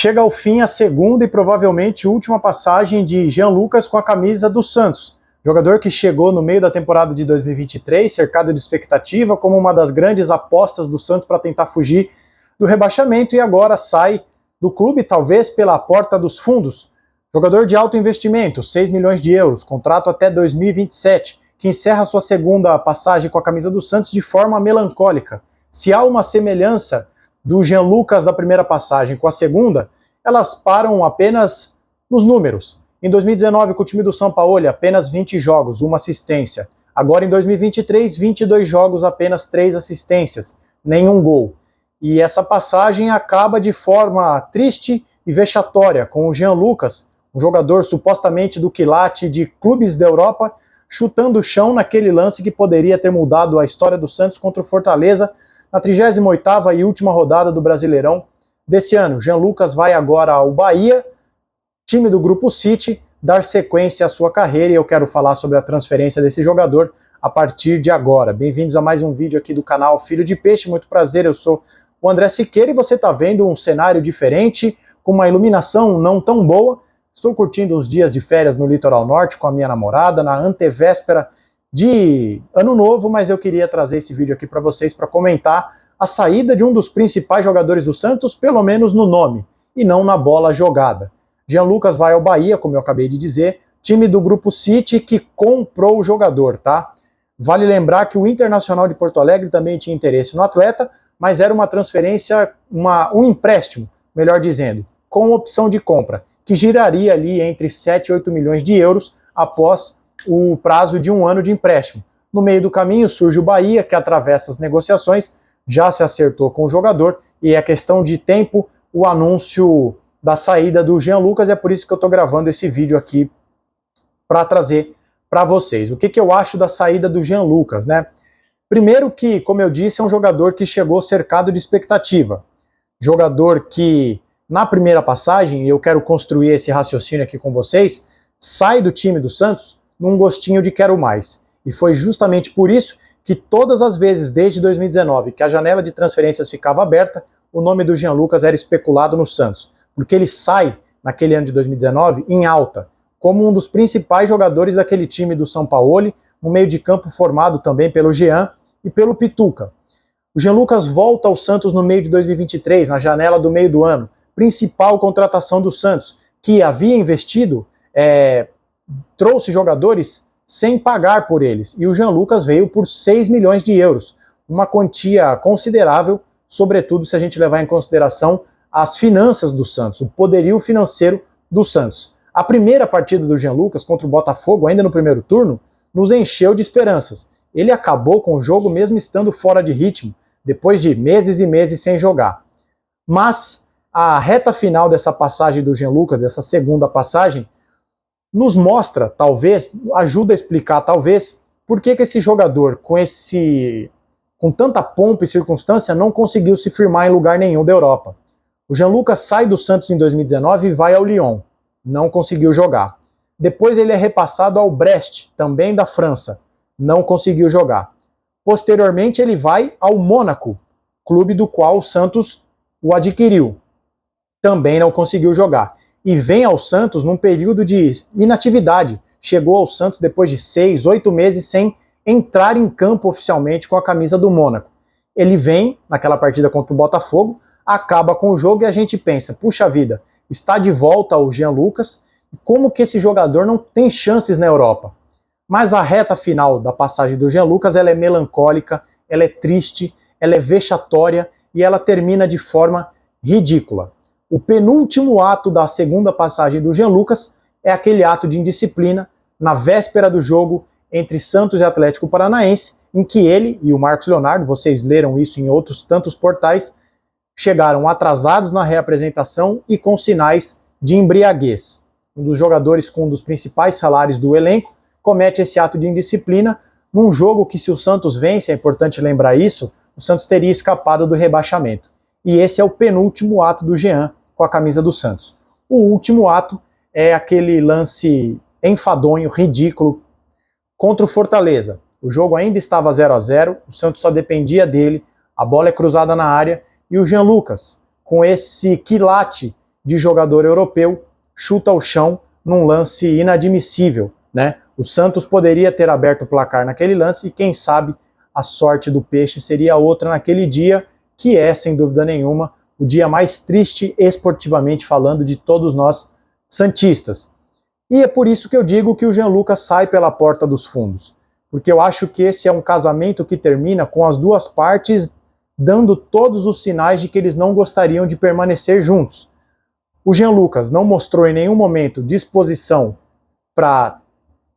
Chega ao fim a segunda e provavelmente última passagem de Jean Lucas com a camisa do Santos. Jogador que chegou no meio da temporada de 2023, cercado de expectativa, como uma das grandes apostas do Santos para tentar fugir do rebaixamento e agora sai do clube, talvez pela porta dos fundos. Jogador de alto investimento, 6 milhões de euros, contrato até 2027, que encerra sua segunda passagem com a camisa do Santos de forma melancólica. Se há uma semelhança do Jean Lucas da primeira passagem com a segunda, elas param apenas nos números. Em 2019, com o time do São Paulo, apenas 20 jogos, uma assistência. Agora em 2023, 22 jogos, apenas 3 assistências, nenhum gol. E essa passagem acaba de forma triste e vexatória, com o Jean Lucas, um jogador supostamente do quilate de clubes da Europa, chutando o chão naquele lance que poderia ter mudado a história do Santos contra o Fortaleza, na 38ª e última rodada do Brasileirão desse ano. Jean Lucas vai agora ao Bahia, time do Grupo City, dar sequência à sua carreira, e eu quero falar sobre a transferência desse jogador a partir de agora. Bem-vindos a mais um vídeo aqui do canal Filho de Peixe, muito prazer, eu sou o André Siqueira e você está vendo um cenário diferente, com uma iluminação não tão boa. Estou curtindo uns dias de férias no Litoral Norte com a minha namorada, na antevéspera de Ano Novo, mas eu queria trazer esse vídeo aqui para vocês para comentar a saída de um dos principais jogadores do Santos, pelo menos no nome, e não na bola jogada. Jean Lucas vai ao Bahia, como eu acabei de dizer, time do Grupo City que comprou o jogador, tá? Vale lembrar que o Internacional de Porto Alegre também tinha interesse no atleta, mas era uma transferência, um empréstimo, melhor dizendo, com opção de compra, que giraria ali entre 7 e 8 milhões de euros após o prazo de 1 ano de empréstimo. No meio do caminho surge o Bahia, que atravessa as negociações, já se acertou com o jogador, e é questão de tempo o anúncio da saída do Jean Lucas, é por isso que eu estou gravando esse vídeo aqui para trazer para vocês. O que eu acho da saída do Jean Lucas, né? Primeiro que, como eu disse, é um jogador que chegou cercado de expectativa. Jogador que, na primeira passagem, e eu quero construir esse raciocínio aqui com vocês, sai do time do Santos num gostinho de quero mais. E foi justamente por isso que todas as vezes, desde 2019, que a janela de transferências ficava aberta, o nome do Jean Lucas era especulado no Santos. Porque ele sai, naquele ano de 2019, em alta, como um dos principais jogadores daquele time do São Paulo, no meio de campo formado também pelo Jean e pelo Pituca. O Jean Lucas volta ao Santos no meio de 2023, na janela do meio do ano, principal contratação do Santos, que havia investido, trouxe jogadores sem pagar por eles, e o Jean Lucas veio por 6 milhões de euros, uma quantia considerável, sobretudo se a gente levar em consideração as finanças do Santos, o poderio financeiro do Santos. A primeira partida do Jean Lucas contra o Botafogo, ainda no primeiro turno, nos encheu de esperanças. Ele acabou com o jogo mesmo estando fora de ritmo, depois de meses e meses sem jogar. Mas a reta final dessa passagem do Jean Lucas, dessa segunda passagem, nos mostra, talvez, ajuda a explicar, talvez, por que esse jogador, com tanta pompa e circunstância, não conseguiu se firmar em lugar nenhum da Europa. O Jean Lucas sai do Santos em 2019 e vai ao Lyon, não conseguiu jogar. Depois ele é repassado ao Brest, também da França, não conseguiu jogar. Posteriormente ele vai ao Mônaco, clube do qual o Santos o adquiriu, também não conseguiu jogar. E vem ao Santos num período de inatividade. Chegou ao Santos depois de 6, 8 meses sem entrar em campo oficialmente com a camisa do Mônaco. Ele vem naquela partida contra o Botafogo, acaba com o jogo e a gente pensa, puxa vida, está de volta o Jean Lucas, como que esse jogador não tem chances na Europa? Mas a reta final da passagem do Jean Lucas, ela é melancólica, ela é triste, ela é vexatória e ela termina de forma ridícula. O penúltimo ato da segunda passagem do Jean Lucas é aquele ato de indisciplina na véspera do jogo entre Santos e Atlético Paranaense, em que ele e o Marcos Leonardo, vocês leram isso em outros tantos portais, chegaram atrasados na reapresentação e com sinais de embriaguez. Um dos jogadores com um dos principais salários do elenco comete esse ato de indisciplina num jogo que, se o Santos vence, é importante lembrar isso, o Santos teria escapado do rebaixamento. E esse é o penúltimo ato do Jean com a camisa do Santos. O último ato é aquele lance enfadonho, ridículo, contra o Fortaleza. O jogo ainda estava 0-0, o Santos só dependia dele, a bola é cruzada na área, e o Jean Lucas, com esse quilate de jogador europeu chuta ao chão num lance inadmissível, né? O Santos poderia ter aberto o placar naquele lance e quem sabe a sorte do Peixe seria outra naquele dia, que é, sem dúvida nenhuma, o dia mais triste esportivamente falando de todos nós santistas. E é por isso que eu digo que o Jean Lucas sai pela porta dos fundos, porque eu acho que esse é um casamento que termina com as duas partes dando todos os sinais de que eles não gostariam de permanecer juntos. O Jean Lucas não mostrou em nenhum momento disposição para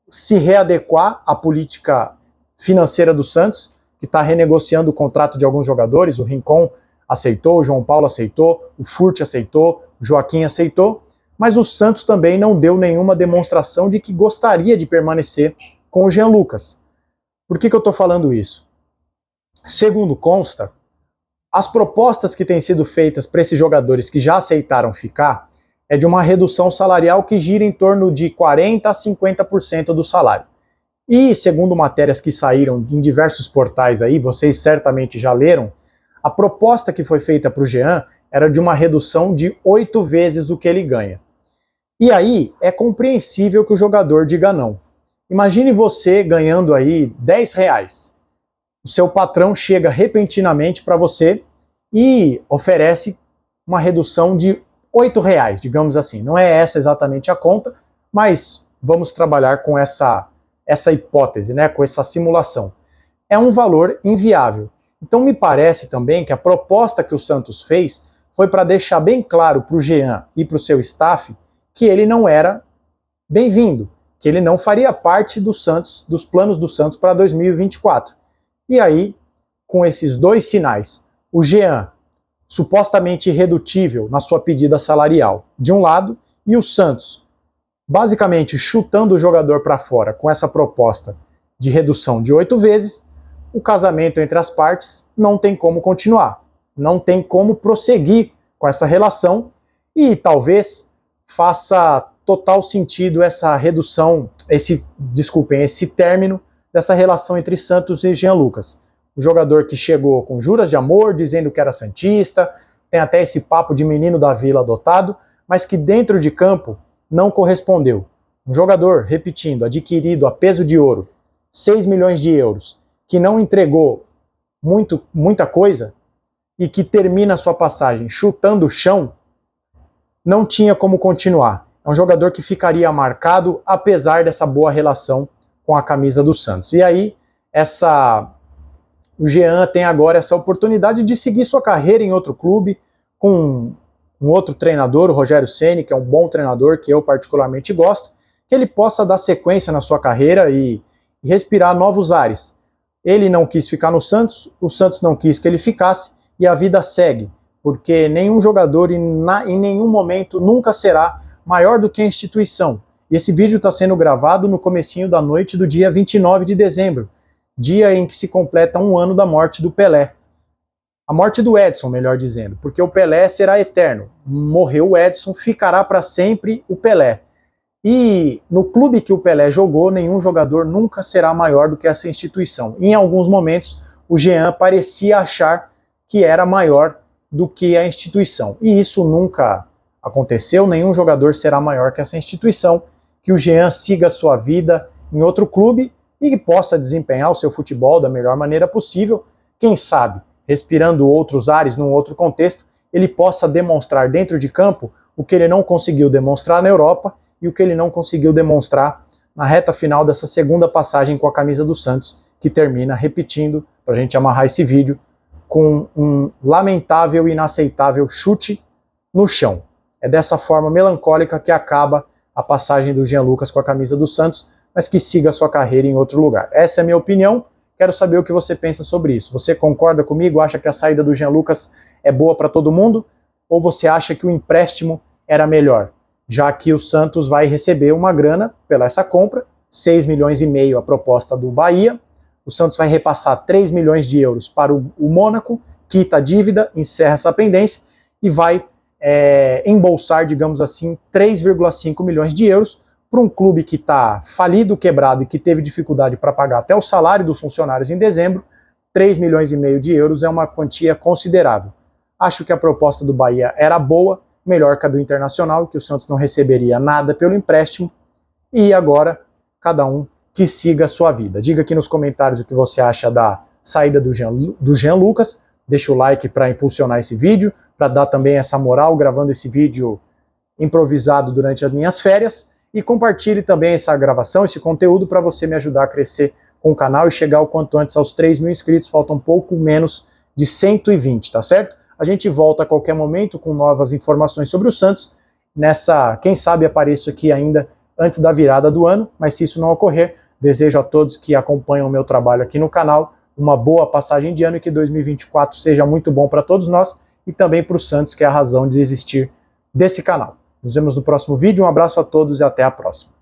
se readequar à política financeira do Santos, que está renegociando o contrato de alguns jogadores. O Rincon aceitou, o João Paulo aceitou, o Furt aceitou, o Joaquim aceitou, mas o Santos também não deu nenhuma demonstração de que gostaria de permanecer com o Jean Lucas. Por que eu estou falando isso? Segundo consta, as propostas que têm sido feitas para esses jogadores que já aceitaram ficar é de uma redução salarial que gira em torno de 40% a 50% do salário. E, segundo matérias que saíram em diversos portais aí, vocês certamente já leram, a proposta que foi feita para o Jean era de uma redução de 8 vezes o que ele ganha. E aí é compreensível que o jogador diga não. Imagine você ganhando aí R$10. O seu patrão chega repentinamente para você e oferece uma redução de R$8, digamos assim. Não é essa exatamente a conta, mas vamos trabalhar com essa hipótese, né, com essa simulação. É um valor inviável. Então me parece também que a proposta que o Santos fez foi para deixar bem claro para o Jean e para o seu staff que ele não era bem-vindo, que ele não faria parte do Santos, dos planos do Santos para 2024. E aí, com esses dois sinais, o Jean supostamente irredutível na sua pedida salarial, de um lado, e o Santos basicamente chutando o jogador para fora com essa proposta de redução de 8 vezes, o casamento entre as partes não tem como continuar, não tem como prosseguir com essa relação e talvez faça total sentido essa redução, esse término dessa relação entre Santos e Jean Lucas. O jogador que chegou com juras de amor, dizendo que era santista, tem até esse papo de menino da vila adotado, mas que dentro de campo não correspondeu. Um jogador, repetindo, adquirido a peso de ouro, 6 milhões de euros, que não entregou muita coisa e que termina a sua passagem chutando o chão, não tinha como continuar. É um jogador que ficaria marcado apesar dessa boa relação com a camisa do Santos. E aí, o Jean tem agora essa oportunidade de seguir sua carreira em outro clube, com um outro treinador, o Rogério Ceni, que é um bom treinador, que eu particularmente gosto, que ele possa dar sequência na sua carreira e respirar novos ares. Ele não quis ficar no Santos, o Santos não quis que ele ficasse, e a vida segue, porque nenhum jogador em nenhum momento nunca será maior do que a instituição. E esse vídeo está sendo gravado no comecinho da noite do dia 29 de dezembro, dia em que se completa um ano da morte do Pelé. A morte do Edson, melhor dizendo, porque o Pelé será eterno. Morreu o Edson, ficará para sempre o Pelé. E no clube que o Pelé jogou, nenhum jogador nunca será maior do que essa instituição. Em alguns momentos, o Jean parecia achar que era maior do que a instituição. E isso nunca aconteceu, nenhum jogador será maior que essa instituição. Que o Jean siga a sua vida em outro clube e que possa desempenhar o seu futebol da melhor maneira possível. Quem sabe, respirando outros ares num outro contexto, ele possa demonstrar dentro de campo o que ele não conseguiu demonstrar na Europa e o que ele não conseguiu demonstrar na reta final dessa segunda passagem com a camisa do Santos, que termina, repetindo, para a gente amarrar esse vídeo, com um lamentável e inaceitável chute no chão. É dessa forma melancólica que acaba a passagem do Jean Lucas com a camisa do Santos, mas que siga a sua carreira em outro lugar. Essa é a minha opinião, quero saber o que você pensa sobre isso. Você concorda comigo, acha que a saída do Jean Lucas é boa para todo mundo? Ou você acha que o empréstimo era melhor? Já que o Santos vai receber uma grana pela essa compra, 6 milhões e meio a proposta do Bahia, o Santos vai repassar 3 milhões de euros para o Mônaco, quita a dívida, encerra essa pendência e vai embolsar, digamos assim, 3,5 milhões de euros para um clube que está falido, quebrado e que teve dificuldade para pagar até o salário dos funcionários em dezembro. 3 milhões e meio de euros é uma quantia considerável. Acho que a proposta do Bahia era boa, melhor que a do Internacional, que o Santos não receberia nada pelo empréstimo, e agora cada um que siga a sua vida. Diga aqui nos comentários o que você acha da saída do Jean Lucas, deixa o like para impulsionar esse vídeo, para dar também essa moral, gravando esse vídeo improvisado durante as minhas férias, e compartilhe também essa gravação, esse conteúdo, para você me ajudar a crescer com o canal e chegar o quanto antes aos 3.000 inscritos, faltam um pouco menos de 120, tá certo? A gente volta a qualquer momento com novas informações sobre o Santos, quem sabe apareço aqui ainda antes da virada do ano, mas se isso não ocorrer, desejo a todos que acompanham o meu trabalho aqui no canal uma boa passagem de ano e que 2024 seja muito bom para todos nós e também para o Santos, que é a razão de existir desse canal. Nos vemos no próximo vídeo, um abraço a todos e até a próxima.